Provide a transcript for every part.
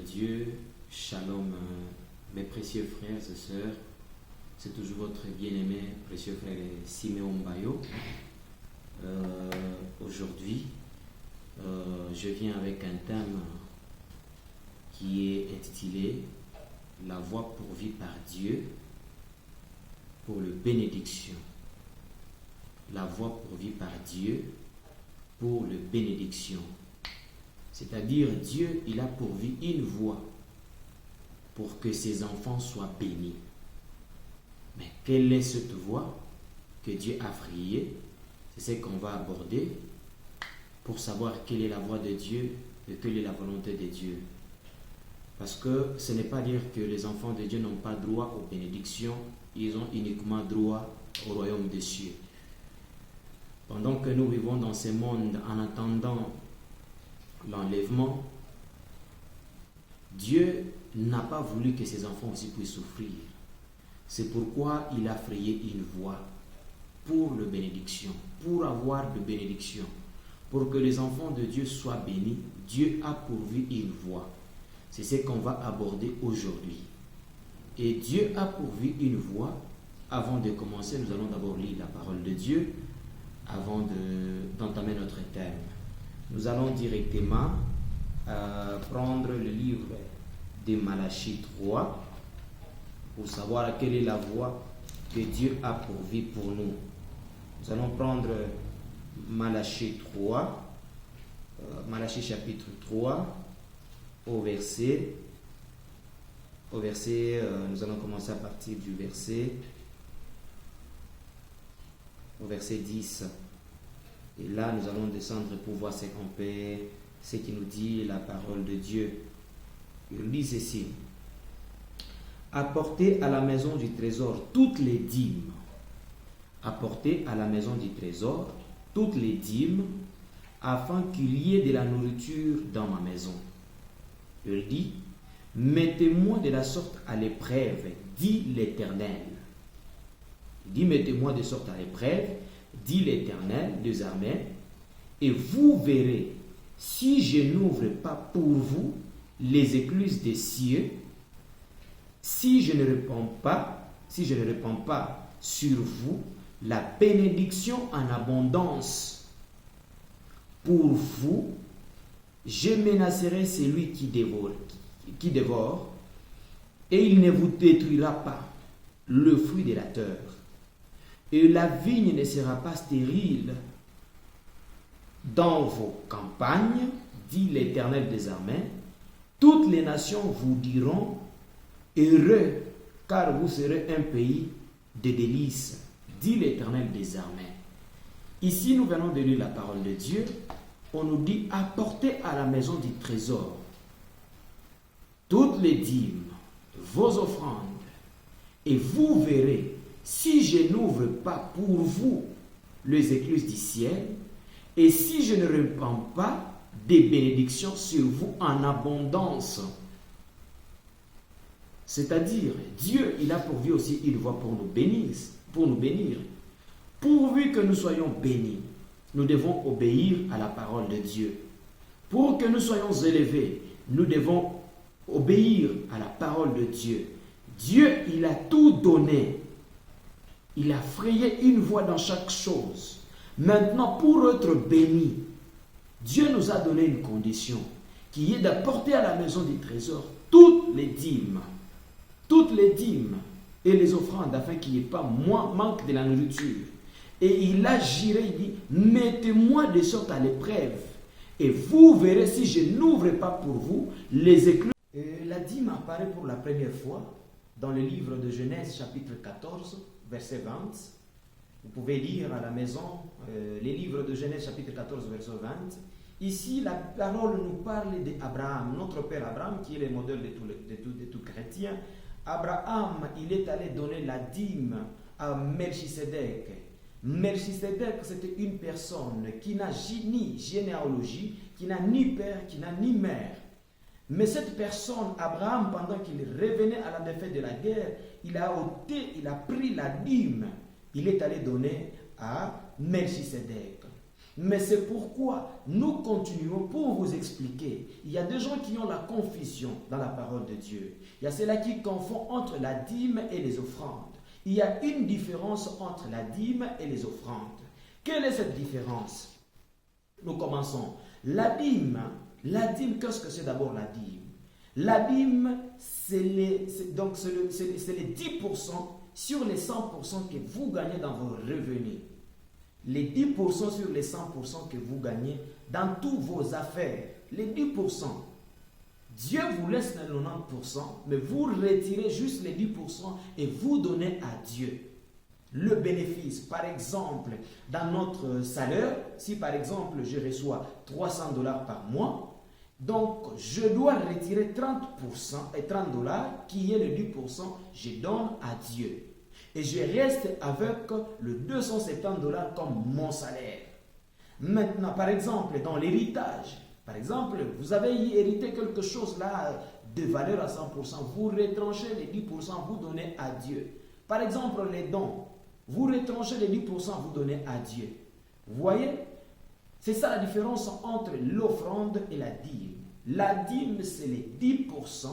Dieu, shalom mes précieux frères et sœurs, c'est toujours votre bien-aimé, précieux frère Siméon Bayo. Aujourd'hui, je viens avec un thème qui est intitulé « La voie pourvue par Dieu pour le bénédiction ». La voie pourvue par Dieu pour le bénédiction. C'est-à-dire, Dieu, il a pourvu une voie pour que ses enfants soient bénis. Mais quelle est cette voie que Dieu a frayée? C'est ce qu'on va aborder pour savoir quelle est la voie de Dieu et quelle est la volonté de Dieu. Parce que ce n'est pas dire que les enfants de Dieu n'ont pas droit aux bénédictions, ils ont uniquement droit au royaume des cieux. Pendant que nous vivons dans ce monde en attendant l'enlèvement, Dieu n'a pas voulu que ses enfants aussi puissent souffrir. C'est pourquoi il a frayé une voie pour la bénédiction, pour avoir de bénédiction. Pour que les enfants de Dieu soient bénis, Dieu a pourvu une voie. C'est ce qu'on va aborder aujourd'hui. Et Dieu a pourvu une voie. Avant de commencer, nous allons d'abord lire la parole de Dieu avant d'entamer notre thème. Nous allons directement prendre le livre de Malachie 3 pour savoir quelle est la voie que Dieu a pourvue pour nous. Nous allons prendre Malachie 3, Malachie chapitre 3, au verset, nous allons commencer à partir du verset, au verset 10. Et là, nous allons descendre pour voir ce qui nous dit la parole de Dieu. Il dit ceci: apportez à la maison du trésor toutes les dîmes. Apportez à la maison du trésor toutes les dîmes, afin qu'il y ait de la nourriture dans ma maison. Il dit: mettez-moi de la sorte à l'épreuve, dit l'Éternel. Il dit: mettez-moi de sorte à l'épreuve, dit l'Éternel des armées, et vous verrez si je n'ouvre pas pour vous les écluses des cieux, si je ne répands pas sur vous la bénédiction en abondance. Pour vous, je menacerai celui qui dévore, et il ne vous détruira pas le fruit de la terre. Et la vigne ne sera pas stérile dans vos campagnes, dit l'Éternel des armées. Toutes les nations vous diront heureux, car vous serez un pays de délices, dit l'Éternel des armées. Ici, nous venons de lire la parole de Dieu. On nous dit: apportez à la maison du trésor toutes les dîmes, vos offrandes, et vous verrez si je n'ouvre pas pour vous les écluses du ciel, et si je ne répands pas des bénédictions sur vous en abondance. C'est-à-dire, Dieu, il a pourvu aussi une voie pour nous bénir. Pourvu que nous soyons bénis, nous devons obéir à la parole de Dieu. Pour que nous soyons élevés, nous devons obéir à la parole de Dieu. Dieu, il a tout donné. Il a frayé une voie dans chaque chose. Maintenant, pour être béni, Dieu nous a donné une condition qui est d'apporter à la maison du trésor toutes les dîmes et les offrandes, afin qu'il n'y ait pas manque de la nourriture. Et il a juré, il dit: mettez-moi de sorte à l'épreuve, et vous verrez si je n'ouvre pas pour vous les écluses. La dîme apparaît pour la première fois dans le livre de Genèse chapitre 14, verset 20. Vous pouvez lire à la maison les livres de Genèse chapitre 14, verset 20. Ici, la parole nous parle d'Abraham, notre père Abraham, qui est le modèle de tout chrétien. Abraham, il est allé donner la dîme à Melchisédek. Melchisédek, c'était une personne qui n'a ni généalogie, qui n'a ni père, qui n'a ni mère. Mais cette personne, Abraham, pendant qu'il revenait à la défaite de la guerre, il a pris la dîme. Il est allé donner à Melchisédek. Mais c'est pourquoi nous continuons pour vous expliquer. Il y a des gens qui ont la confusion dans la parole de Dieu. Il y a ceux-là qui confondent entre la dîme et les offrandes. Il y a une différence entre la dîme et les offrandes. Quelle est cette différence? Nous commençons. La dîme, qu'est-ce que c'est d'abord la dîme? La dîme, c'est les 10% sur les 100% que vous gagnez dans vos revenus. Les 10% sur les 100% que vous gagnez dans toutes vos affaires. Les 10%. Dieu vous laisse les 90%, mais vous retirez juste les 10% et vous donnez à Dieu le bénéfice. Par exemple, dans notre salaire, si par exemple je reçois $300 par mois, donc je dois retirer 30% et $30 qui est le 10%, je donne à Dieu. Et je reste avec le $270 comme mon salaire. Maintenant, par exemple, dans l'héritage, par exemple, vous avez hérité quelque chose là de valeur à 100%, vous retranchez les 10%, vous donnez à Dieu. Par exemple, les dons, vous retranchez les 10%, vous donnez à Dieu. Vous voyez? C'est ça la différence entre l'offrande et la dîme. La dîme, c'est les 10%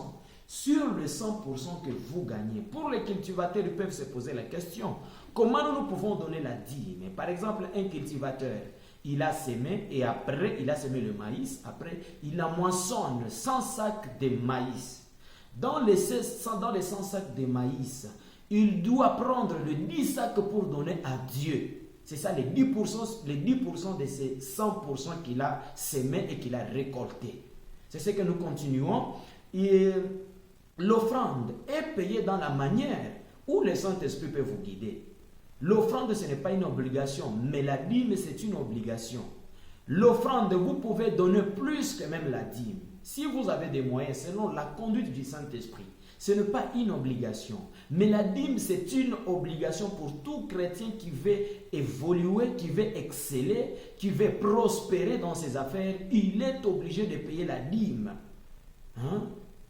sur le 100% que vous gagnez. Pour les cultivateurs, ils peuvent se poser la question, comment nous pouvons donner la dîme? Par exemple, un cultivateur, il a semé et après, il a semé le maïs, après, il a moissonne 100 sacs de maïs. Dans les 100 sacs de maïs, il doit prendre les 10 sacs pour donner à Dieu. C'est ça les 10% de ces 100% qu'il a semé et qu'il a récolté. C'est ce que nous continuons. Et l'offrande est payée dans la manière où le Saint-Esprit peut vous guider. L'offrande, ce n'est pas une obligation, mais la dîme, c'est une obligation. L'offrande, vous pouvez donner plus que même la dîme. Si vous avez des moyens, selon la conduite du Saint-Esprit, ce n'est pas une obligation. Mais la dîme, c'est une obligation pour tout chrétien qui veut évoluer, qui veut exceller, qui veut prospérer dans ses affaires. Il est obligé de payer la dîme.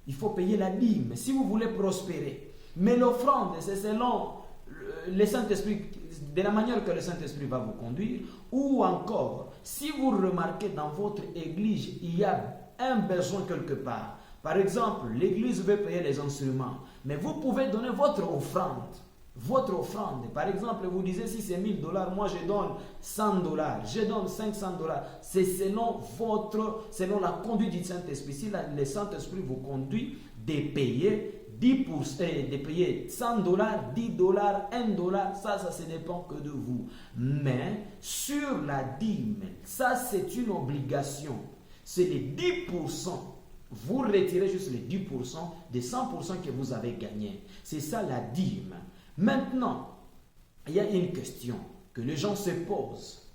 Il faut payer la dîme si vous voulez prospérer. Mais l'offrande, c'est selon le Saint-Esprit, de la manière que le Saint-Esprit va vous conduire. Ou encore, si vous remarquez dans votre église, il y a un besoin quelque part. Par exemple, l'église veut payer les instruments, mais vous pouvez donner votre offrande. Votre offrande. Par exemple, vous disiez si c'est $1000, moi je donne $100, je donne $500. C'est selon la conduite du Saint-Esprit. Si le Saint-Esprit vous conduit de payer 10%, de payer $100, $10, $1, ça ne dépend que de vous. Mais sur la dîme, ça c'est une obligation. C'est les 10%. Vous retirez juste les 10% des 100% que vous avez gagné. C'est ça la dîme. Maintenant, il y a une question que les gens se posent.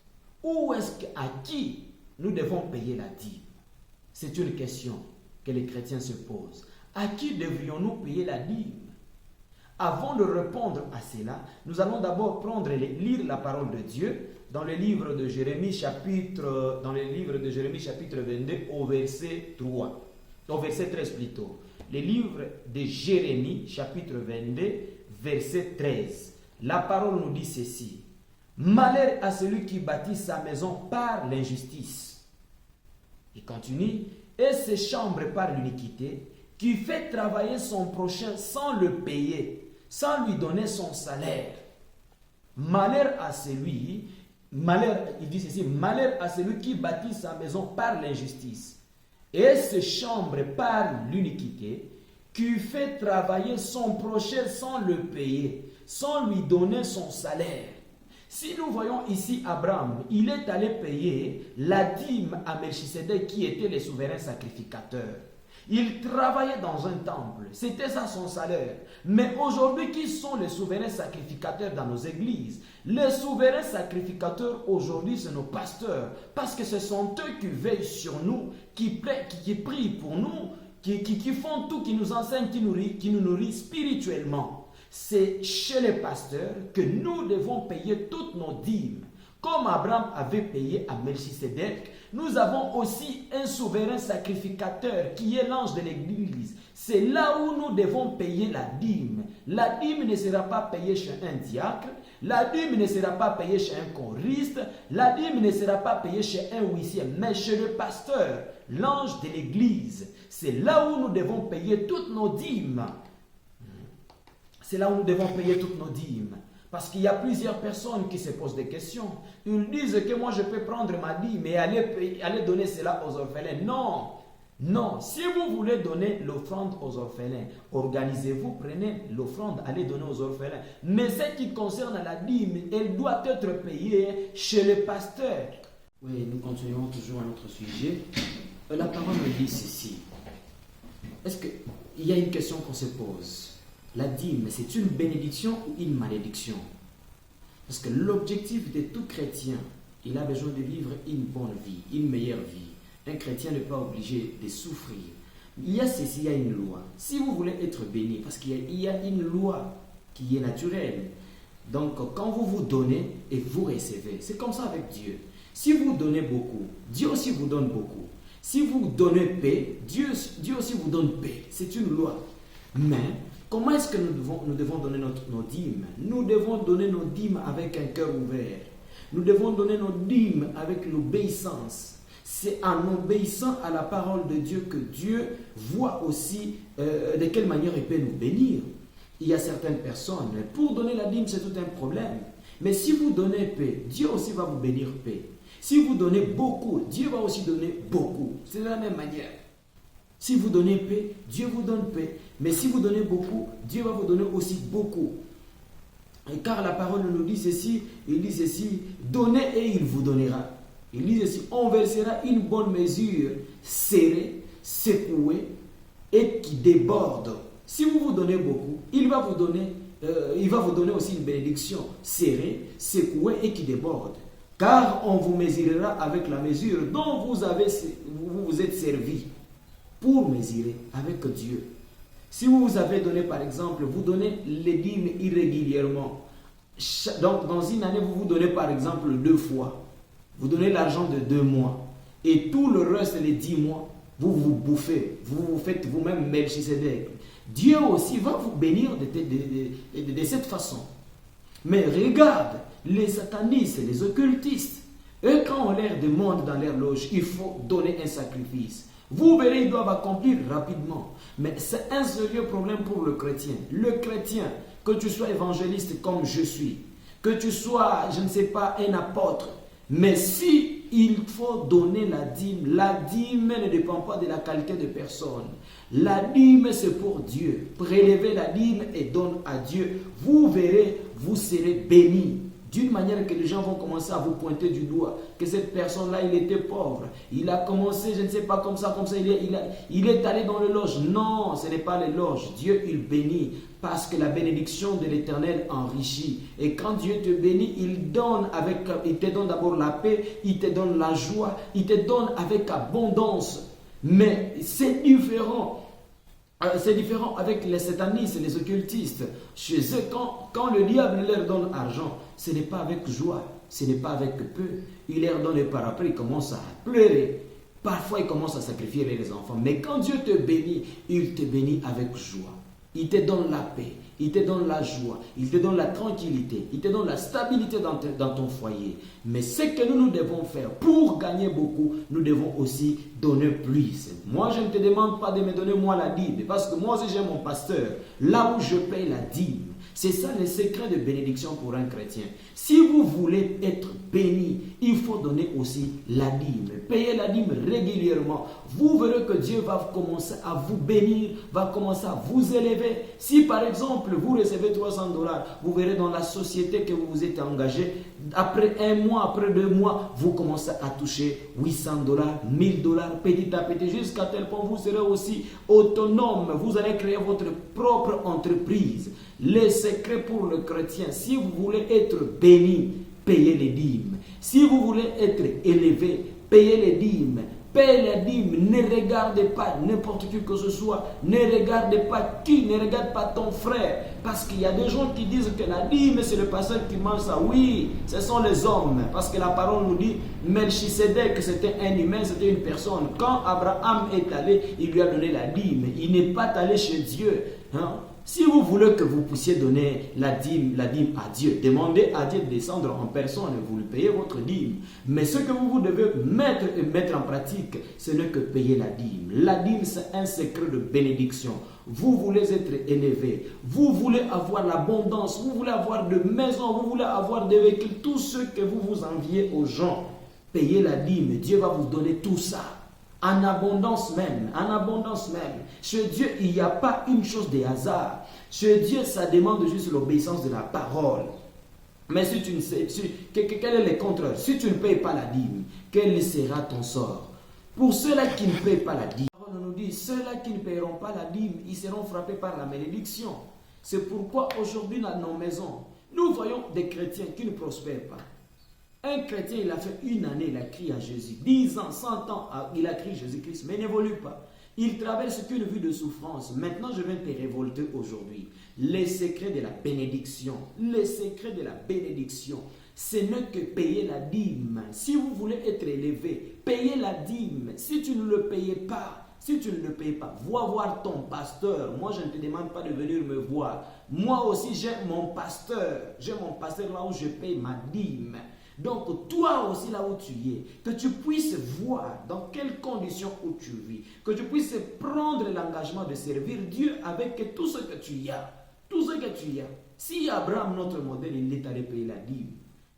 À qui nous devons payer la dîme? C'est une question que les chrétiens se posent. À qui devrions-nous payer la dîme? Avant de répondre à cela, nous allons d'abord lire la parole de Dieu dans le livre de Jérémie chapitre 22 au verset 3. Au verset 13 plutôt. Le livre de Jérémie chapitre 22 verset 13. La parole nous dit ceci. Malheur à celui qui bâtit sa maison par l'injustice. Il continue. Et ses chambres par l'iniquité, qui fait travailler son prochain sans le payer, sans lui donner son salaire. Malheur à celui, il dit ceci, malheur à celui qui bâtit sa maison par l'injustice, et ses chambres par l'iniquité, qui fait travailler son prochain sans le payer, sans lui donner son salaire. Si nous voyons ici Abraham, il est allé payer la dîme à Melchisedec qui était le souverain sacrificateur. Il travaillait dans un temple, c'était ça son salaire. Mais aujourd'hui, qui sont les souverains sacrificateurs dans nos églises? Les souverains sacrificateurs aujourd'hui, c'est nos pasteurs, parce que ce sont eux qui veillent sur nous, qui prient pour nous, qui font tout, qui nous enseignent, qui nous nourrissent spirituellement. C'est chez les pasteurs que nous devons payer toutes nos dîmes. Comme Abraham avait payé à Melchisedec nous avons aussi un souverain sacrificateur qui est l'ange de l'église. C'est là où nous devons payer la dîme. La dîme ne sera pas payée chez un diacre, la dîme ne sera pas payée chez un choriste, la dîme ne sera pas payée chez un huissier, mais chez le pasteur, l'ange de l'église. C'est là où nous devons payer toutes nos dîmes. C'est là où nous devons payer toutes nos dîmes. Parce qu'il y a plusieurs personnes qui se posent des questions. Ils disent que moi je peux prendre ma dîme et aller donner cela aux orphelins. Non, non. Si vous voulez donner l'offrande aux orphelins, organisez-vous, prenez l'offrande, allez donner aux orphelins. Mais ce qui concerne la dîme, elle doit être payée chez le pasteur. Oui, nous continuons toujours à notre sujet. La parole me dit ceci. Est-ce qu'il y a une question qu'on se pose? La dîme, c'est une bénédiction ou une malédiction? Parce que l'objectif de tout chrétien, il a besoin de vivre une bonne vie, une meilleure vie. Un chrétien n'est pas obligé de souffrir. Il y a ceci, il y a une loi. Si vous voulez être béni, parce qu'il y a une loi qui est naturelle. Donc, quand vous donnez et vous recevez, c'est comme ça avec Dieu. Si vous donnez beaucoup, Dieu aussi vous donne beaucoup. Si vous donnez paix, Dieu aussi vous donne paix. C'est une loi. Mais, comment est-ce que nous devons donner nos dîmes? Nous devons donner nos dîmes avec un cœur ouvert. Nous devons donner nos dîmes avec l'obéissance. C'est en obéissant à la parole de Dieu que Dieu voit aussi de quelle manière il peut nous bénir. Il y a certaines personnes, pour donner la dîme, c'est tout un problème. Mais si vous donnez paix, Dieu aussi va vous bénir paix. Si vous donnez beaucoup, Dieu va aussi donner beaucoup. C'est de la même manière. Si vous donnez paix, Dieu vous donne paix. Mais si vous donnez beaucoup, Dieu va vous donner aussi beaucoup. Et car la parole nous dit ceci, il dit ceci, donnez et il vous donnera. Il dit ceci, on versera une bonne mesure, serrée, secouée et qui déborde. Si vous vous donnez beaucoup, il va vous donner aussi une bénédiction serrée, secouée et qui déborde. Car on vous mesurera avec la mesure dont vous vous êtes servi pour mesurer avec Dieu. Si vous vous avez donné, par exemple, vous donnez les dîmes irrégulièrement. Donc, dans une année, vous vous donnez, par exemple, 2 fois. Vous donnez l'argent de 2 mois. Et tout le reste, les 10 mois, vous vous bouffez. Vous vous faites vous-même Melchisedec. Dieu aussi va vous bénir de cette façon. Mais regarde, les satanistes, les occultistes, eux, quand on leur demande dans leur loge, il faut donner un sacrifice. Vous verrez, ils doivent accomplir rapidement. Mais c'est un sérieux problème pour le chrétien. Le chrétien, que tu sois évangéliste comme je suis, que tu sois, je ne sais pas, un apôtre, mais si il faut donner la dîme ne dépend pas de la qualité de personne. La dîme, c'est pour Dieu. Prélevez la dîme et donne à Dieu. Vous verrez, vous serez bénis. D'une manière que les gens vont commencer à vous pointer du doigt, que cette personne-là, il était pauvre. Il a commencé, je ne sais pas, comme ça, il est allé dans le loge. Non, ce n'est pas les loges. Dieu, il bénit parce que la bénédiction de l'Éternel enrichit. Et quand Dieu te bénit, il te donne d'abord la paix, il te donne la joie, il te donne avec abondance. Mais c'est différent. C'est différent avec les satanistes, les occultistes. Chez eux, quand le diable leur donne argent, ce n'est pas avec joie, ce n'est pas avec peu. Il leur donne et par après, ils commencent à pleurer. Parfois, ils commencent à sacrifier les enfants. Mais quand Dieu te bénit, il te bénit avec joie. Il te donne la paix, il te donne la joie, il te donne la tranquillité, il te donne la stabilité dans ton foyer. Mais ce que nous devons faire pour gagner beaucoup, nous devons aussi donner plus. Moi, je ne te demande pas de me donner moi la dîme, parce que moi aussi j'ai mon pasteur, là où je paye la dîme. C'est ça le secret de bénédiction pour un chrétien. Si vous voulez être béni, il faut donner aussi la dîme. Payez la dîme régulièrement. Vous verrez que Dieu va commencer à vous bénir, va commencer à vous élever. Si par exemple vous recevez $300, vous verrez dans la société que vous vous êtes engagé, après 1 mois, après 2 mois, vous commencez à toucher $800, $1000, petit à petit, jusqu'à tel point vous serez aussi autonome. Vous allez créer votre propre entreprise. Le secret pour le chrétien, si vous voulez être béni, payez les dîmes. Si vous voulez être élevé, payez les dîmes. Paye la dîme, ne regarde pas n'importe qui que ce soit, ne regarde pas qui, ne regarde pas ton frère. Parce qu'il y a des gens qui disent que la dîme, c'est le pasteur qui mange ça. Oui, ce sont les hommes. Parce que la parole nous dit, Melchisedec, c'était un humain, c'était une personne. Quand Abraham est allé, il lui a donné la dîme. Il n'est pas allé chez Dieu. Hein? Si vous voulez que vous puissiez donner la dîme à Dieu, demandez à Dieu de descendre en personne et vous lui payez votre dîme. Mais ce que vous devez mettre en pratique, ce n'est que payer la dîme. La dîme, c'est un secret de bénédiction. Vous voulez être élevé, vous voulez avoir l'abondance, vous voulez avoir de maisons, vous voulez avoir des véhicules, tout ce que vous enviez aux gens. Payez la dîme, Dieu va vous donner tout ça. En abondance même, en abondance même. Chez Dieu, il n'y a pas une chose de hasard. Chez Dieu, ça demande juste l'obéissance de la parole. Mais si tu ne sais, quel est le contraire? Si tu ne payes pas la dîme, quel sera ton sort? Pour ceux-là qui ne payent pas la dîme, la parole nous dit, ceux-là qui ne paieront pas la dîme, ils seront frappés par la malédiction. C'est pourquoi aujourd'hui dans nos maisons, nous voyons des chrétiens qui ne prospèrent pas. Un chrétien, il a fait une année, il a crié à Jésus. 10 ans, 100 ans, il a crié Jésus-Christ, mais il n'évolue pas. Il traverse qu'une vie de souffrance. Maintenant, je viens te révolter aujourd'hui. Les secrets de la bénédiction. Les secrets de la bénédiction. Ce n'est que payer la dîme. Si vous voulez être élevé, payez la dîme. Si tu ne le payes pas, va voir ton pasteur. Moi, je ne te demande pas de venir me voir. Moi aussi, j'ai mon pasteur. J'ai mon pasteur là où je paye ma dîme. Donc, toi aussi là où tu es, que tu puisses voir dans quelles conditions où tu vis, que tu puisses prendre l'engagement de servir Dieu avec tout ce que tu as. Tout ce que tu as. Si Abraham, notre modèle, il est allé payer la dîme,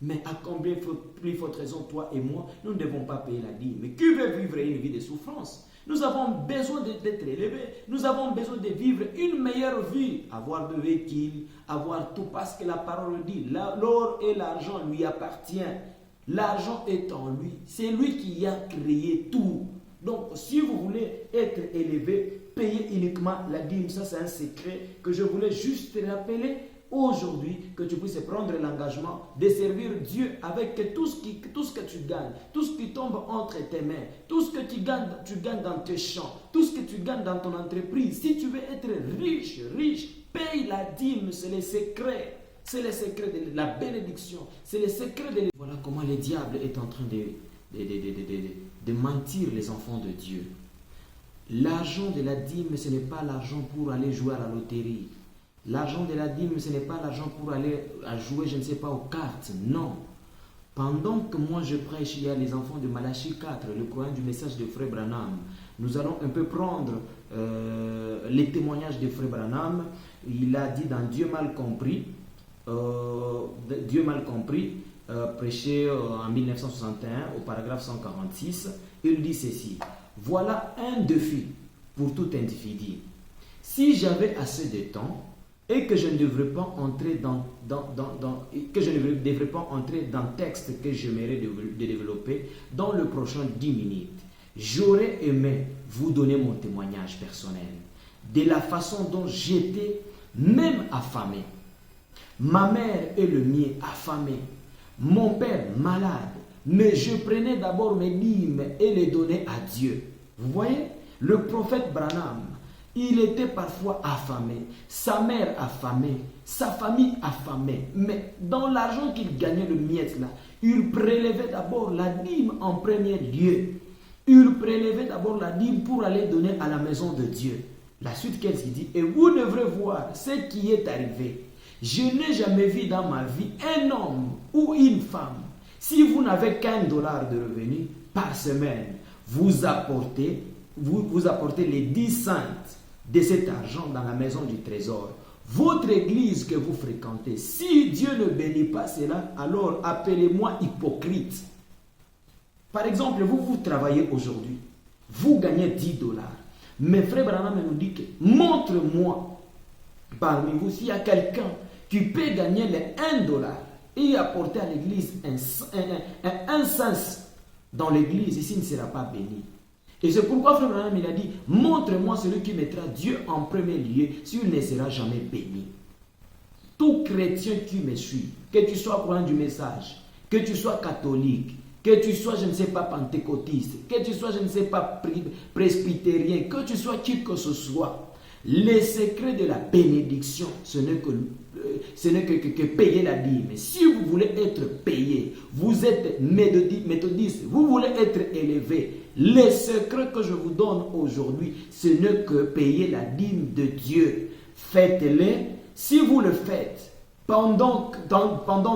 mais à combien plus forte raison, toi et moi, nous ne devons pas payer la dîme. Mais qui veut vivre une vie de souffrance? Nous avons besoin d'être élevés. Nous avons besoin de vivre une meilleure vie. Avoir de véhicules, avoir tout. Parce que la parole dit, l'or et l'argent lui appartiennent. L'argent est en lui. C'est lui qui a créé tout. Donc, si vous voulez être élevé, payez uniquement la dîme. Ça, c'est un secret que je voulais juste te rappeler aujourd'hui, que tu puisses prendre l'engagement de servir Dieu avec tout ce que tu gagnes, tout ce qui tombe entre tes mains, tout ce que tu gagnes dans tes champs, tout ce que tu gagnes dans ton entreprise. Si tu veux être riche, paye la dîme, c'est le secret. C'est le secret de la bénédiction. C'est le secret de... Voilà comment le diable est en train de mentir les enfants de Dieu. L'argent de la dîme, ce n'est pas l'argent pour aller jouer à la loterie. L'argent de la dîme, ce n'est pas l'argent pour aller à jouer, je ne sais pas, aux cartes. Non. Pendant que moi je prêche, il y a les enfants de Malachie 4, le courant du message de Frère Branham. Nous allons un peu prendre les témoignages de Frère Branham. Il a dit dans Dieu mal compris, prêché en 1961 au paragraphe 146, il dit ceci. Voilà un défi pour tout individu. Si j'avais assez de temps, et que je ne devrais pas entrer dans le texte que j'aimerais de développer dans le prochain 10 minutes. J'aurais aimé vous donner mon témoignage personnel de la façon dont j'étais même affamé. Ma mère et le mien affamés. Mon père malade. Mais je prenais d'abord mes dîmes et les donnais à Dieu. Vous voyez, le prophète Branham, il était parfois affamé, sa mère affamée, sa famille affamée. Mais dans l'argent qu'il gagnait, le miette là, il prélevait d'abord la dîme en premier lieu. Il prélevait d'abord la dîme pour aller donner à la maison de Dieu. La suite qu'elle s'est dit, et vous devrez voir ce qui est arrivé. Je n'ai jamais vu dans ma vie un homme ou une femme. Si vous n'avez qu'$1 de revenu par semaine, vous apportez les 10 cents de cet argent dans la maison du trésor. Votre église que vous fréquentez, si Dieu ne bénit pas cela, alors appelez-moi hypocrite. Par exemple, vous travaillez aujourd'hui, vous gagnez $10. Mais Frère Branham nous dit que montre-moi parmi vous s'il y a quelqu'un qui peut gagner les $1 et apporter à l'église un sens dans l'église, ici il ne sera pas béni. Et c'est pourquoi Frère Branham il a dit, montre-moi celui qui mettra Dieu en premier lieu, s'il ne sera jamais béni. Tout chrétien qui me suit, que tu sois croyant du message, que tu sois catholique, que tu sois, je ne sais pas, pentecôtiste, que tu sois, je ne sais pas, presbytérien, que tu sois qui que ce soit, le secret de la bénédiction, ce n'est que payer la dîme. Si vous voulez être payé, vous êtes méthodiste, vous voulez être élevé, le secret que je vous donne aujourd'hui, ce n'est que payer la dîme de Dieu. Faites-le. Si vous le faites pendant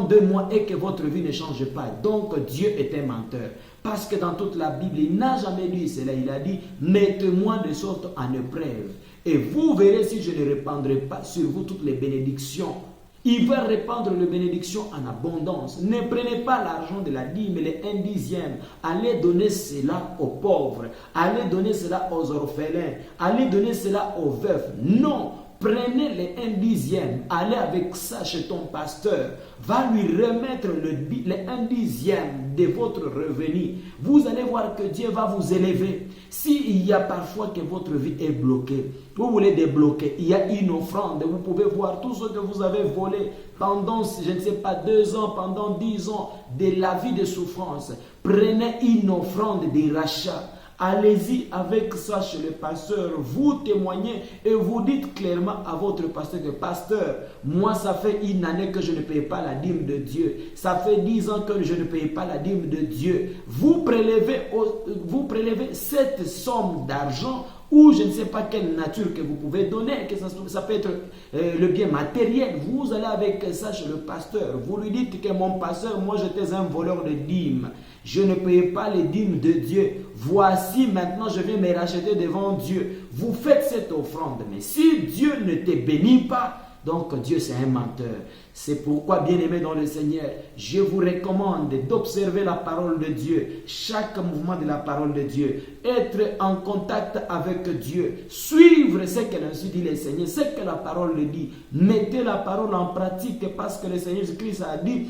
2 mois et que votre vie ne change pas, donc Dieu est un menteur. Parce que dans toute la Bible, il n'a jamais dit cela. Il a dit, mettez-moi de sorte en épreuve. Et vous verrez si je ne répandrai pas sur vous toutes les bénédictions. Il va répandre les bénédictions en abondance. Ne prenez pas l'argent de la dîme, les 1/10. Allez donner cela aux pauvres. Allez donner cela aux orphelins. Allez donner cela aux veufs. Non. Prenez les 1/10, allez avec ça chez ton pasteur, va lui remettre les 1/10 de votre revenu. Vous allez voir que Dieu va vous élever. S'il y a parfois que votre vie est bloquée, vous voulez débloquer, il y a une offrande, vous pouvez voir tout ce que vous avez volé pendant, je ne sais pas, 2 ans, pendant 10 ans de la vie de souffrance. Prenez une offrande de rachat. Allez-y avec ça chez le pasteur, vous témoignez et vous dites clairement à votre pasteur que pasteur, moi ça fait 1 année que je ne paye pas la dîme de Dieu, ça fait 10 ans que je ne paye pas la dîme de Dieu. Vous prélevez cette somme d'argent ou je ne sais pas quelle nature que vous pouvez donner, que ça peut être le bien matériel. Vous allez avec ça chez le pasteur, vous lui dites que mon pasteur, moi j'étais un voleur de dîmes. Je ne paye pas les dîmes de Dieu. Voici maintenant je viens me racheter devant Dieu. Vous faites cette offrande. Mais si Dieu ne te bénit pas, donc Dieu c'est un menteur. C'est pourquoi, bien-aimés dans le Seigneur, je vous recommande d'observer la parole de Dieu, chaque mouvement de la parole de Dieu, être en contact avec Dieu, suivre ce qu'elle ainsi dit le Seigneur, ce que la parole le dit. Mettez la parole en pratique parce que le Seigneur Jésus-Christ a dit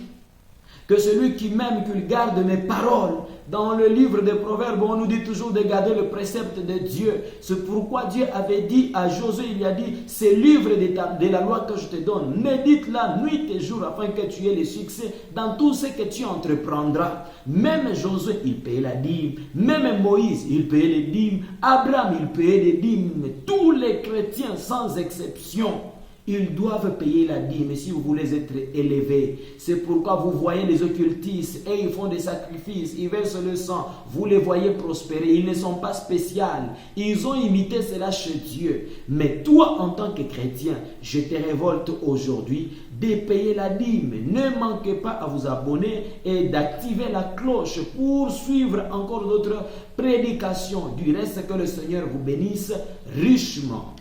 que celui qui m'aime, qu'il garde mes paroles. Dans le livre des Proverbes, on nous dit toujours de garder le précepte de Dieu. C'est pourquoi Dieu avait dit à Josué, il a dit, ce livre de la loi que je te donne, médite-la nuit et jour afin que tu aies le succès dans tout ce que tu entreprendras. Même Josué, il payait la dîme. Même Moïse, il payait les dîmes. Abraham, il payait les dîmes. Tous les chrétiens, sans exception, ils doivent payer la dîme si vous voulez être élevés. C'est pourquoi vous voyez les occultistes et ils font des sacrifices, ils versent le sang. Vous les voyez prospérer. Ils ne sont pas spéciaux. Ils ont imité cela chez Dieu. Mais toi, en tant que chrétien, je te révolte aujourd'hui de payer la dîme. Ne manquez pas à vous abonner et d'activer la cloche pour suivre encore d'autres prédications. Du reste, que le Seigneur vous bénisse richement.